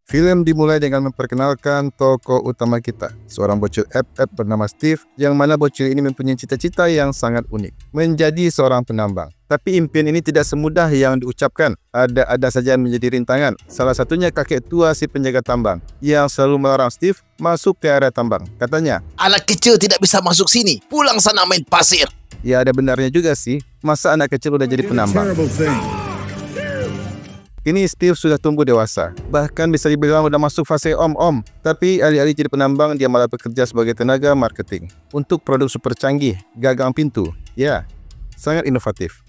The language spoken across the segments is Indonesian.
Film dimulai dengan memperkenalkan tokoh utama kita, seorang bocil FF bernama Steve, yang mana bocil ini mempunyai cita-cita yang sangat unik, menjadi seorang penambang. Tapi impian ini tidak semudah yang diucapkan, ada saja yang menjadi rintangan. Salah satunya kakek tua si penjaga tambang, yang selalu melarang Steve masuk ke area tambang. Katanya, "Anak kecil tidak bisa masuk sini, pulang sana main pasir." Ya ada benarnya juga sih, masa anak kecil udah jadi penambang? Kini Steve sudah tumbuh dewasa, bahkan bisa dibilang udah masuk fase om-om. Tapi alih-alih jadi penambang, dia malah bekerja sebagai tenaga marketing untuk produk super canggih, gagang pintu. Ya, sangat inovatif.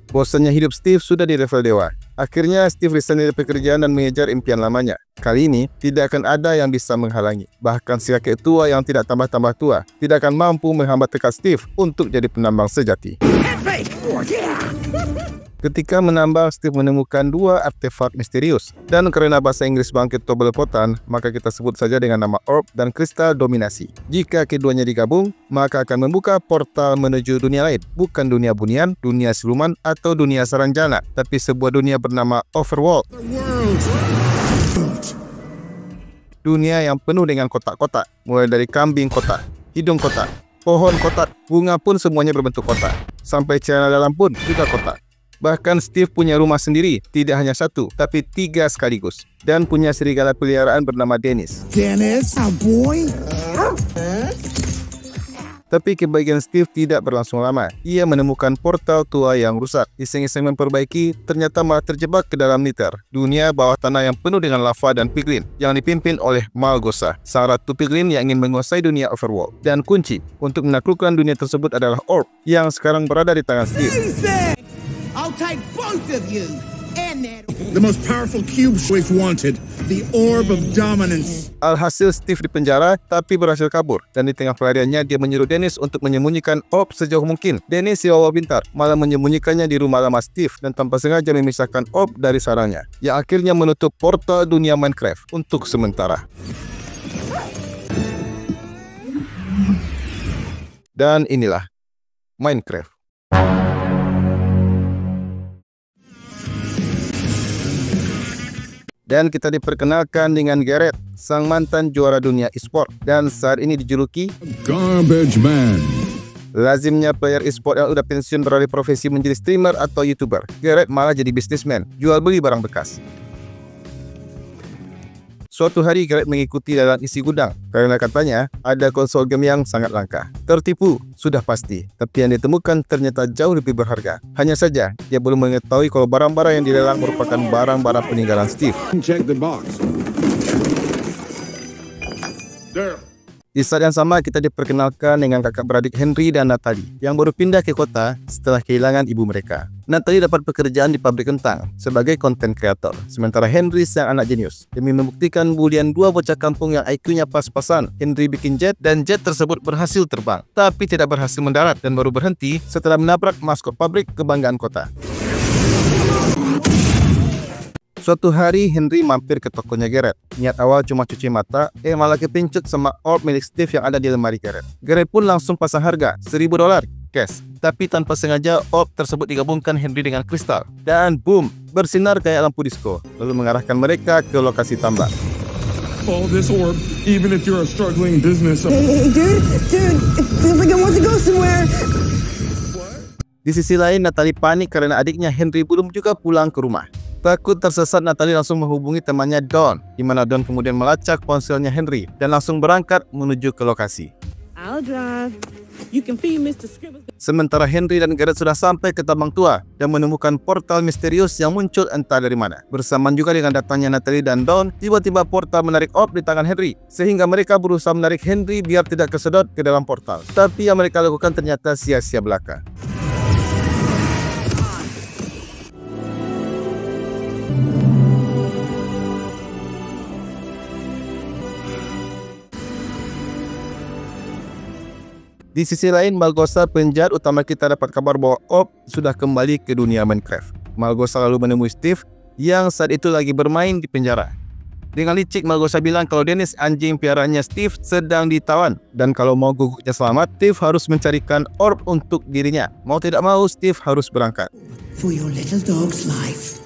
Bosannya hidup Steve sudah di level dewa. Akhirnya Steve resign dari pekerjaan dan mengejar impian lamanya. Kali ini tidak akan ada yang bisa menghalangi. Bahkan si kakek tua yang tidak tambah-tambah tua tidak akan mampu menghambat tekad Steve untuk jadi penambang sejati. Ketika menambang, Steve menemukan dua artefak misterius. Dan karena bahasa Inggris bangkit belepotan, maka kita sebut saja dengan nama orb dan kristal dominasi. Jika keduanya digabung, maka akan membuka portal menuju dunia lain. Bukan dunia bunian, dunia siluman, atau dunia saranjana, tapi sebuah dunia bernama Overworld. Dunia yang penuh dengan kotak-kotak, mulai dari kambing kotak, hidung kotak, pohon kotak, bunga pun semuanya berbentuk kotak. Sampai celana dalam pun juga kotak. Bahkan Steve punya rumah sendiri, tidak hanya satu, tapi 3 sekaligus. Dan punya serigala peliharaan bernama Dennis. Dennis, a boy? Tapi kebahagiaan Steve tidak berlangsung lama. Ia menemukan portal tua yang rusak. Iseng-iseng memperbaiki, ternyata malah terjebak ke dalam Niter, dunia bawah tanah yang penuh dengan lava dan piglin, yang dipimpin oleh Malgosa, sang ratu piglin yang ingin menguasai dunia Overworld. Dan kunci untuk menaklukkan dunia tersebut adalah orb, yang sekarang berada di tangan Steve. I'll take both of you and that. The most powerful cube we've wanted, the orb of dominance. Alhasil Steve dipenjara tapi berhasil kabur, dan di tengah pelariannya dia menyuruh Dennis untuk menyembunyikan orb sejauh mungkin. Dennis si wawa pintar malah menyembunyikannya di rumah lama Steve dan tanpa sengaja memisahkan orb dari sarangnya, yang akhirnya menutup portal dunia Minecraft untuk sementara. Dan inilah Minecraft. Dan kita diperkenalkan dengan Garrett, sang mantan juara dunia e-sport dan saat ini dijuluki Garbage Man. Lazimnya player e-sport yang udah pensiun beralih profesi menjadi streamer atau YouTuber, Garrett malah jadi bisnismen, jual beli barang bekas. Suatu hari Garrett mengikuti dalam isi gudang karena katanya ada konsol game yang sangat langka. Tertipu, sudah pasti, tapi yang ditemukan ternyata jauh lebih berharga. Hanya saja, dia belum mengetahui kalau barang-barang yang dilelang merupakan barang-barang peninggalan Steve. Check the box. There. Di saat yang sama, kita diperkenalkan dengan kakak beradik Henry dan Natalie yang baru pindah ke kota setelah kehilangan ibu mereka. Natalie dapat pekerjaan di pabrik kentang sebagai konten kreator, sementara Henry sang anak jenius. Demi membuktikan bulian dua bocah kampung yang IQ-nya pas-pasan, Henry bikin jet dan jet tersebut berhasil terbang, tapi tidak berhasil mendarat dan baru berhenti setelah menabrak maskot pabrik kebanggaan kota. Suatu hari Henry mampir ke tokonya Garrett. Niat awal cuma cuci mata, malah kepincut sama orb milik Steve yang ada di lemari Garrett. Garrett pun langsung pasang harga $1.000 cash. Tapi tanpa sengaja orb tersebut digabungkan Henry dengan kristal. Dan boom, bersinar kayak lampu disco, lalu mengarahkan mereka ke lokasi tambang. All this orb, even if you're a struggling business. Hey, dude, it feels like I want to go somewhere. Di sisi lain, Natalie panik karena adiknya Henry belum juga pulang ke rumah. Takut tersesat, Natalie langsung menghubungi temannya Don, di mana Don kemudian melacak ponselnya Henry dan langsung berangkat menuju ke lokasi. I'll drive. You can feed Mr. Scribbles. Sementara Henry dan Garrett sudah sampai ke tambang tua dan menemukan portal misterius yang muncul entah dari mana. Bersamaan juga dengan datangnya Natalie dan Don, tiba-tiba portal menarik orb di tangan Henry, sehingga mereka berusaha menarik Henry biar tidak kesedot ke dalam portal. Tapi yang mereka lakukan ternyata sia-sia belaka. Di sisi lain, Malgosa, penjahat utama kita, dapat kabar bahwa orb sudah kembali ke dunia Minecraft. Malgosa lalu menemui Steve yang saat itu lagi bermain di penjara. Dengan licik, Malgosa bilang kalau Dennis, anjing piaraannya Steve, sedang ditawan. Dan kalau mau guguknya selamat, Steve harus mencarikan orb untuk dirinya. Mau tidak mau, Steve harus berangkat. For your little dog's life.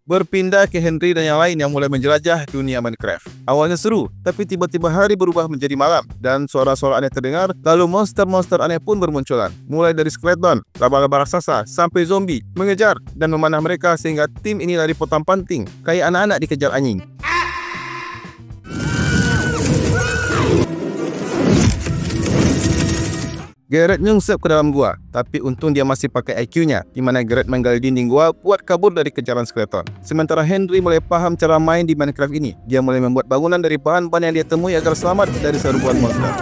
Berpindah ke Henry dan yang lain yang mulai menjelajah dunia Minecraft. Awalnya seru, tapi tiba-tiba hari berubah menjadi malam dan suara-suara aneh terdengar, lalu monster-monster aneh pun bermunculan. Mulai dari skeleton, laba-laba raksasa, sampai zombie, mengejar dan memanah mereka sehingga tim ini lari potong-panting, kayak anak-anak dikejar anjing. Garrett nyungsep ke dalam gua, tapi untung dia masih pakai IQ-nya, di mana Garrett menggali dinding gua buat kabur dari kejaran skeleton. Sementara Henry mulai paham cara main di Minecraft ini. Dia mulai membuat bangunan dari bahan-bahan yang dia temui agar selamat dari serbuan monster.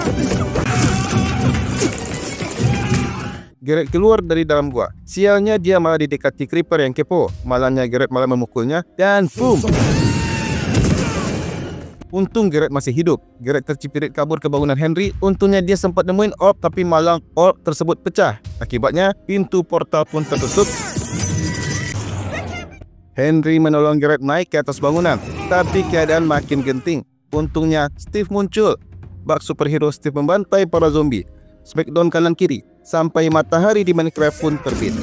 Garrett keluar dari dalam gua. Sialnya dia malah didekati creeper yang kepo. Malangnya Garrett malah memukulnya dan boom! Untung Garrett masih hidup. Garrett tercipirit kabur ke bangunan Henry. Untungnya dia sempat nemuin orb, tapi malang orb tersebut pecah. Akibatnya, pintu portal pun tertutup. Henry menolong Garrett naik ke atas bangunan, tapi keadaan makin genting. Untungnya, Steve muncul. Bak superhero Steve membantai para zombie. Smackdown kanan kiri, sampai matahari di Minecraft pun terbit.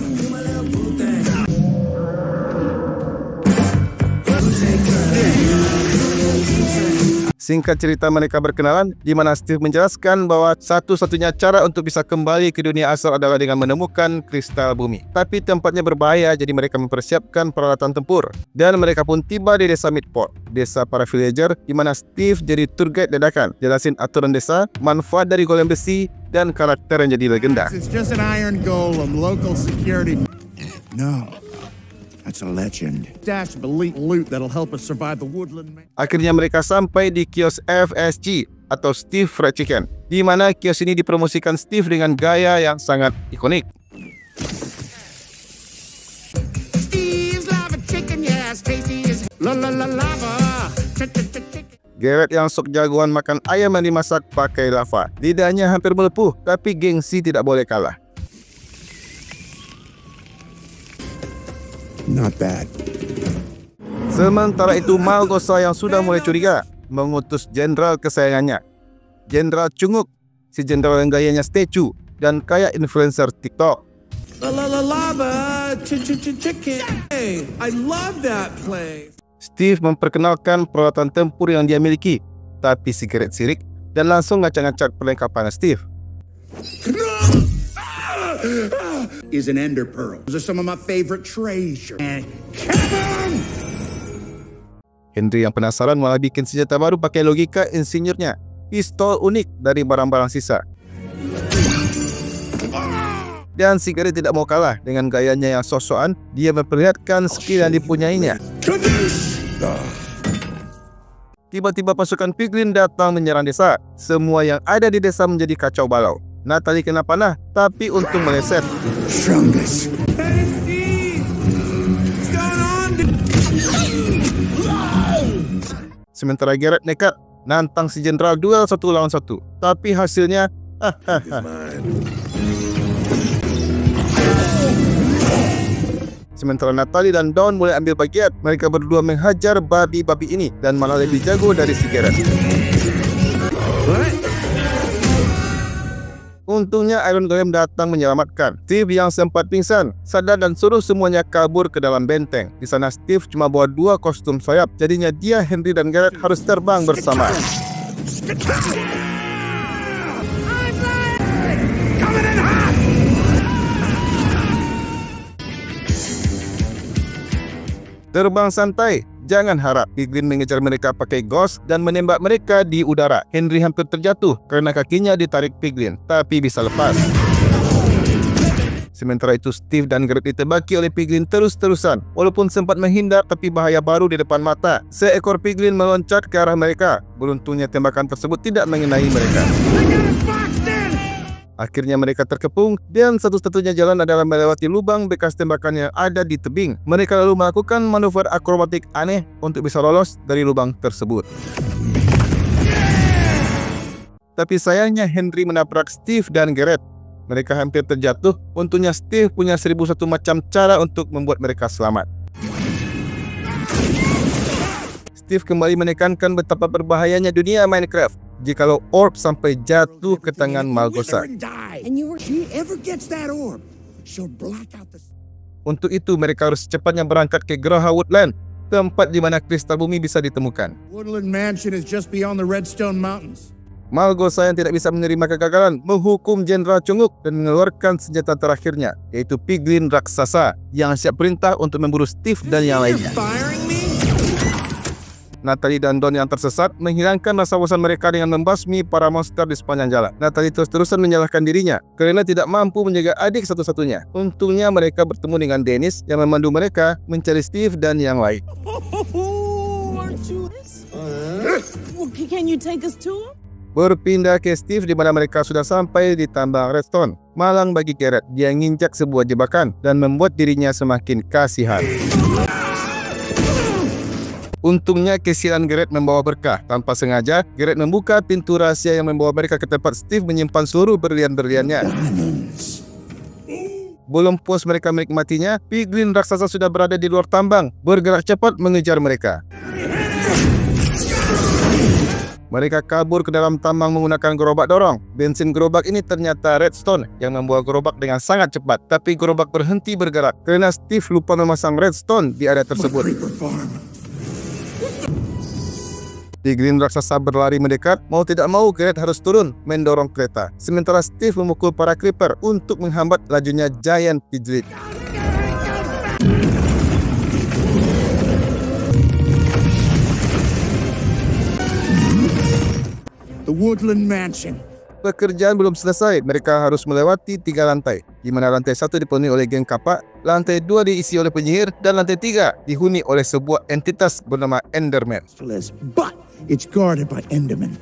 Singkat cerita, mereka berkenalan, di mana Steve menjelaskan bahwa satu-satunya cara untuk bisa kembali ke dunia asal adalah dengan menemukan kristal bumi. Tapi tempatnya berbahaya, jadi mereka mempersiapkan peralatan tempur. Dan mereka pun tiba di desa Midport, desa para villager, di mana Steve jadi tour guide dadakan, jelasin aturan desa, manfaat dari golem besi, dan karakter yang jadi legenda. It's just an iron golem, local security. No. That's a legend. Dash of elite loot that'll help us survive the woodland. Akhirnya mereka sampai di kios FSG atau Steve Fried Chicken, di mana kios ini dipromosikan Steve dengan gaya yang sangat ikonik. Steve's lava chicken, yes, tasty as lava. Garrett yang sok jagoan makan ayam yang dimasak pakai lava. Lidahnya hampir melepuh, tapi gengsi tidak boleh kalah. Not bad. Sementara itu, Malgosa yang sudah mulai curiga mengutus jenderal kesayangannya, Jenderal Cunguk, si jenderal yang gayanya statue dan kayak influencer TikTok. Lava chicken. Hey, I love that place. Steve memperkenalkan peralatan tempur yang dia miliki, tapi si Garrett sirik dan langsung ngacak-ngacak perlengkapan Steve. Is an ender pearl. Those are some of my favorite treasures. And Henry yang penasaran malah bikin senjata baru pakai logika insinyurnya, pistol unik dari barang-barang sisa. Dan si Garrett tidak mau kalah dengan gayanya yang sok-sokan. Dia memperlihatkan skill yang dipunyainya. Tiba-tiba pasukan piglin datang menyerang desa. Semua yang ada di desa menjadi kacau balau. Natalie kena panah, tapi untung meleset. strongest. Sementara Garrett nekat nantang si jenderal duel 1 lawan 1. Tapi hasilnya Sementara Natalie dan Dawn mulai ambil bagian. Mereka berdua menghajar babi-babi ini dan malah lebih jago dari si Garrett. Untungnya Iron Golem datang menyelamatkan. Steve yang sempat pingsan sadar dan suruh semuanya kabur ke dalam benteng. Di sana Steve cuma bawa 2 kostum sayap. Jadinya dia, Henry dan Garrett harus terbang bersama. Terbang santai. Jangan harap piglin mengejar mereka pakai ghost dan menembak mereka di udara. Henry hampir terjatuh karena kakinya ditarik piglin, tapi bisa lepas. Sementara itu Steve dan Garrett ditembaki oleh piglin terus-terusan. Walaupun sempat menghindar, tapi bahaya baru di depan mata. Seekor piglin meloncat ke arah mereka. Beruntungnya tembakan tersebut tidak mengenai mereka. Akhirnya mereka terkepung dan satu-satunya jalan adalah melewati lubang bekas tembakan yang ada di tebing. Mereka lalu melakukan manuver akrobatik aneh untuk bisa lolos dari lubang tersebut. Tapi sayangnya Henry menabrak Steve dan Garrett. Mereka hampir terjatuh. Untungnya Steve punya 1001 macam cara untuk membuat mereka selamat. Steve kembali menekankan betapa berbahayanya dunia Minecraft jikalau orb sampai jatuh ke tangan Malgosa. Untuk itu mereka harus secepatnya berangkat ke Geraha Woodland tempat di mana kristal bumi bisa ditemukan. Woodland Mansion is just beyond the Redstone Mountains. Malgosa yang tidak bisa menerima kegagalan menghukum Jenderal Chunguk dan mengeluarkan senjata terakhirnya, yaitu piglin raksasa yang siap perintah untuk memburu Steve dan yang lainnya. Natalie dan Don yang tersesat menghilangkan rasa bosan mereka dengan membasmi para monster di sepanjang jalan. Natalie terus-terusan menyalahkan dirinya kerana tidak mampu menjaga adik satu-satunya. Untungnya mereka bertemu dengan Dennis yang memandu mereka mencari Steve dan yang lain. Can you take us to him? Berpindah ke Steve di mana mereka sudah sampai di tambang redstone. Malang bagi Garrett, dia nginjak sebuah jebakan dan membuat dirinya semakin kasihan. Untungnya kesialan Garrett membawa berkah. Tanpa sengaja, Garrett membuka pintu rahsia yang membawa mereka ke tempat Steve menyimpan seluruh berlian-berliannya. Belum puas mereka menikmatinya, piglin raksasa sudah berada di luar tambang, bergerak cepat mengejar mereka. Mereka kabur ke dalam tambang menggunakan gerobak dorong. Bensin gerobak ini ternyata redstone yang membawa gerobak dengan sangat cepat. Tapi gerobak berhenti bergerak kerana Steve lupa memasang redstone di area tersebut. Piglin raksasa berlari mendekat. Mau tidak mau Garrett harus turun mendorong kereta. Sementara Steve memukul para creeper untuk menghambat lajunya giant piglet. The Woodland Mansion. Pekerjaan belum selesai. Mereka harus melewati 3 lantai, di mana lantai 1 dipenuhi oleh geng kapak, lantai 2 diisi oleh penyihir, dan lantai 3 dihuni oleh sebuah entitas bernama Enderman. But it's guarded by Enderman.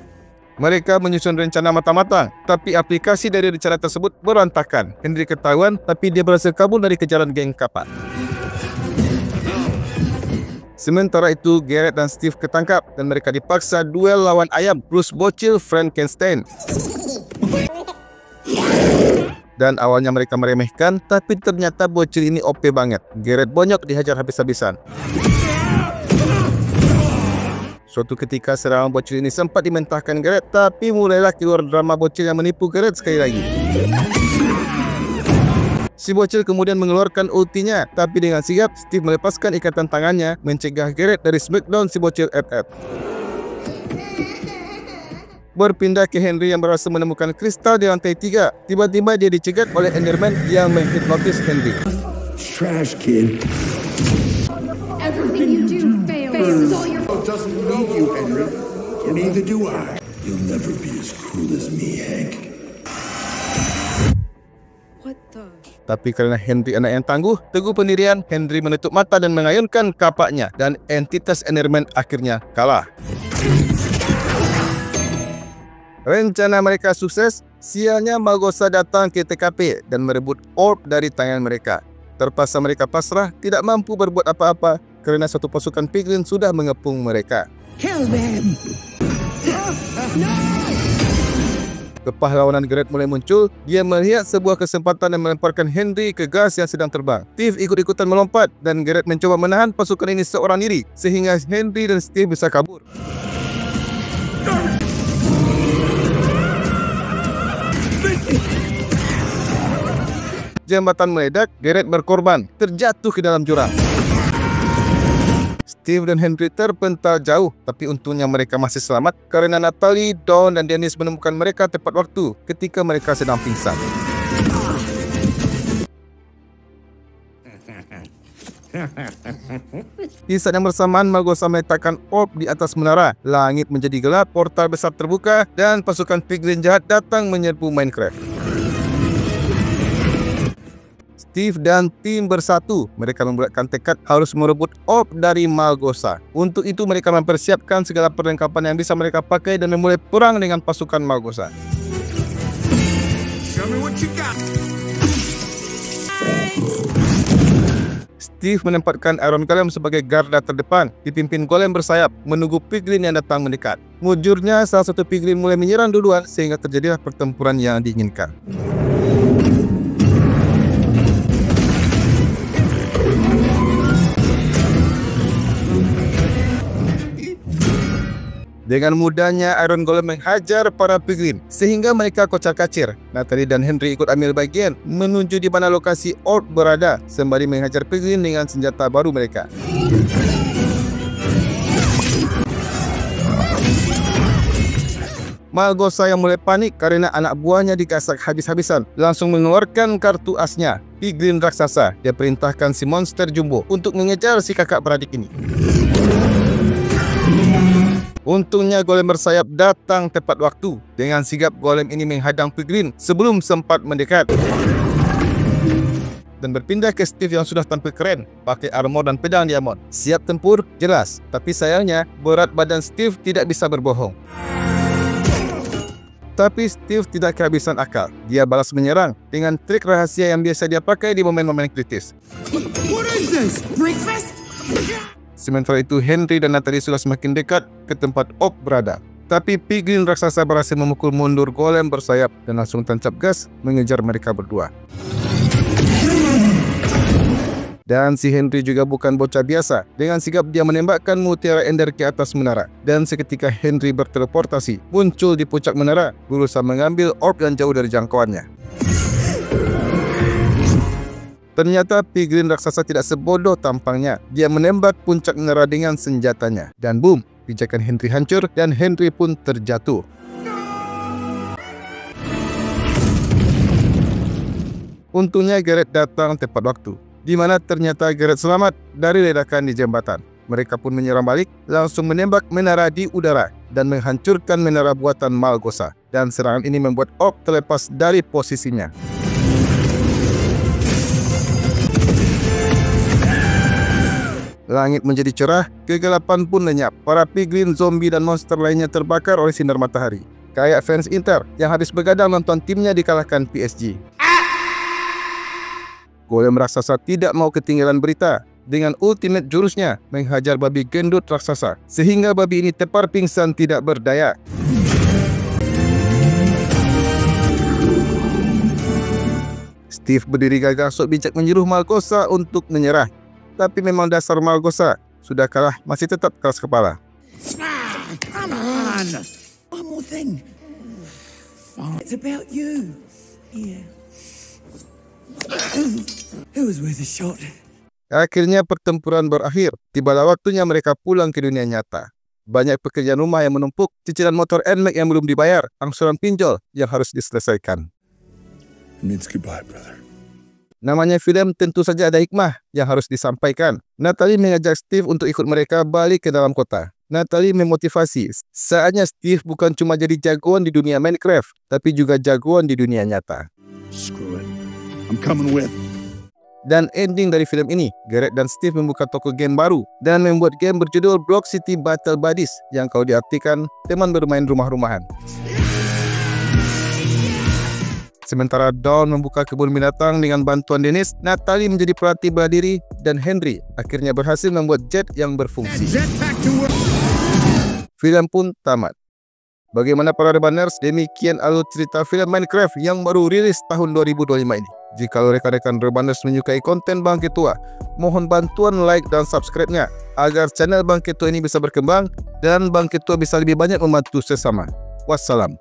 Mereka menyusun rencana matang-matang, tapi aplikasi dari rencana tersebut berantakan. Henry ketahuan, tapi dia berhasil kabur dari kejaran geng kapak. Sementara itu, Garrett dan Steve ketangkap dan mereka dipaksa duel lawan ayam Bruce Bocil Frankenstein. Dan awalnya mereka meremehkan, tapi ternyata bocil ini OP banget. Garrett bonyok dihajar habis-habisan. Suatu ketika serangan bocil ini sempat dimentahkan Garrett, tapi mulailah keluar drama bocil yang menipu Garrett sekali lagi. Si bocil kemudian mengeluarkan ultinya, tapi dengan sigap Steve melepaskan ikatan tangannya mencegah Garrett dari smackdown si bocil FF. Berpindah ke Henry yang berhasil menemukan kristal di lantai 3. Tiba-tiba dia dicegat oleh Enderman yang menghipnotis Henry. Trash kid. Everything you do fails. All your It doesn't need you, Henry. Neither do I. You'll never be as cruel as me, Hank. What the? Tapi kerana Henry anak yang tangguh, teguh pendirian, Henry menutup mata dan mengayunkan kapaknya dan entitas Enderman akhirnya kalah. Rencana mereka sukses. Sialnya Malgosa datang ke TKP dan merebut orb dari tangan mereka. Terpaksa mereka pasrah, tidak mampu berbuat apa-apa kerana satu pasukan piglin sudah mengepung mereka. Kill them! Kepahlawanan Garrett mulai muncul. Dia melihat sebuah kesempatan dan melemparkan Henry ke gas yang sedang terbang. Steve ikut-ikutan melompat dan Garrett mencoba menahan pasukan ini seorang diri sehingga Henry dan Steve bisa kabur. Jembatan meledak, Garrett berkorban, terjatuh ke dalam jurang. Steve dan Henry terpental jauh, tapi untungnya mereka masih selamat kerana Natalie, Don dan Dennis menemukan mereka tepat waktu ketika mereka sedang pingsan. Di saat yang bersamaan, Malgosa meletakkan orb di atas menara. Langit menjadi gelap, portal besar terbuka dan pasukan piglin jahat datang menyerbu Minecraft. Steve dan tim bersatu. Mereka membulatkan tekad harus merebut orb dari Malgosa. Untuk itu mereka mempersiapkan segala perlengkapan yang bisa mereka pakai dan memulai perang dengan pasukan Malgosa. Show me what you got. Steve menempatkan Iron Golem sebagai garda terdepan, dipimpin golem bersayap menunggu piglin yang datang mendekat. Mujurnya salah satu piglin mulai menyerang duluan sehingga terjadilah pertempuran yang diinginkan. Dengan mudahnya Iron Golem menghajar para piglin sehingga mereka kocar-kacir. Natalie dan Henry ikut ambil bagian menuju di mana lokasi orb berada sembari menghajar piglin dengan senjata baru mereka. Malgosa yang mulai panik karena anak buahnya digasak habis-habisan langsung mengeluarkan kartu asnya, Piglin raksasa. Dia perintahkan si monster jumbo untuk mengejar si kakak beradik ini. Untungnya golem bersayap datang tepat waktu. Dengan sigap golem ini menghadang Piglin sebelum sempat mendekat dan berpindah ke Steve yang sudah tampil keren, pakai armor dan pedang diamond. Siap tempur, jelas. Tapi sayangnya, berat badan Steve tidak bisa berbohong. Tapi Steve tidak kehabisan akal. Dia balas menyerang dengan trik rahasia yang biasa dia pakai di momen-momen kritis. What is this? Breakfast? Sementara itu, Henry dan Natalie sudah semakin dekat ke tempat Op berada. Tapi Piglin raksasa berhasil memukul mundur golem bersayap dan langsung tancap gas mengejar mereka berdua. Dan si Henry juga bukan bocah biasa. Dengan sigap dia menembakkan mutiara ender ke atas menara. Dan seketika Henry berteleportasi, muncul di puncak menara, berusaha mengambil orb yang jauh dari jangkauannya. Ternyata Piglin raksasa tidak sebodoh tampangnya. Dia menembak puncak menara dengan senjatanya. Dan boom, pijakan Henry hancur dan Henry pun terjatuh. Untungnya Garrett datang tepat waktu, di mana ternyata Garrett selamat dari ledakan di jembatan. Mereka pun menyerang balik, langsung menembak menara di udara dan menghancurkan menara buatan Malgosa. Dan serangan ini membuat Orb terlepas dari posisinya. Langit menjadi cerah, kegelapan pun lenyap. Para piglin, zombie dan monster lainnya terbakar oleh sinar matahari. Kayak fans Inter yang habis begadang nonton timnya dikalahkan PSG. Golem raksasa tidak mau ketinggalan berita. Dengan ultimate jurusnya menghajar babi gendut raksasa sehingga babi ini tepar pingsan tidak berdaya. Steve berdiri gagah sok bijak menyuruh Malgosa untuk menyerah. Tapi memang dasar Malgosa, sudah kalah masih tetap keras kepala. Come on! One more thing. It's about you. Yeah. It was worth a shot. Akhirnya pertempuran berakhir. Tibalah waktunya mereka pulang ke dunia nyata. Banyak pekerjaan rumah yang menumpuk, cicilan motor NMAX yang belum dibayar, angsuran pinjol yang harus diselesaikan. It means goodbye, brother. Namanya film, tentu saja ada hikmah yang harus disampaikan. Natalie mengajak Steve untuk ikut mereka balik ke dalam kota. Natalie memotivasi, saatnya Steve bukan cuma jadi jagoan di dunia Minecraft, tapi juga jagoan di dunia nyata. Screw it. I'm coming with. Dan ending dari film ini, Garrett dan Steve membuka toko game baru dan membuat game berjudul Block City Battle Buddies yang kalau diartikan teman bermain rumah-rumahan. Sementara Dawn membuka kebun binatang dengan bantuan Dennis, Natalie menjadi pelatih bela diri, dan Henry akhirnya berhasil membuat jet yang berfungsi. Film pun tamat. Bagaimana para Rebaners? Demikian alur cerita film Minecraft yang baru rilis tahun 2025 ini. Jika rekan-rekan Rebaners menyukai konten Bang Ketua, mohon bantuan like dan subscribe-nya agar channel Bang Ketua ini bisa berkembang dan Bang Ketua bisa lebih banyak membantu sesama. Wassalam.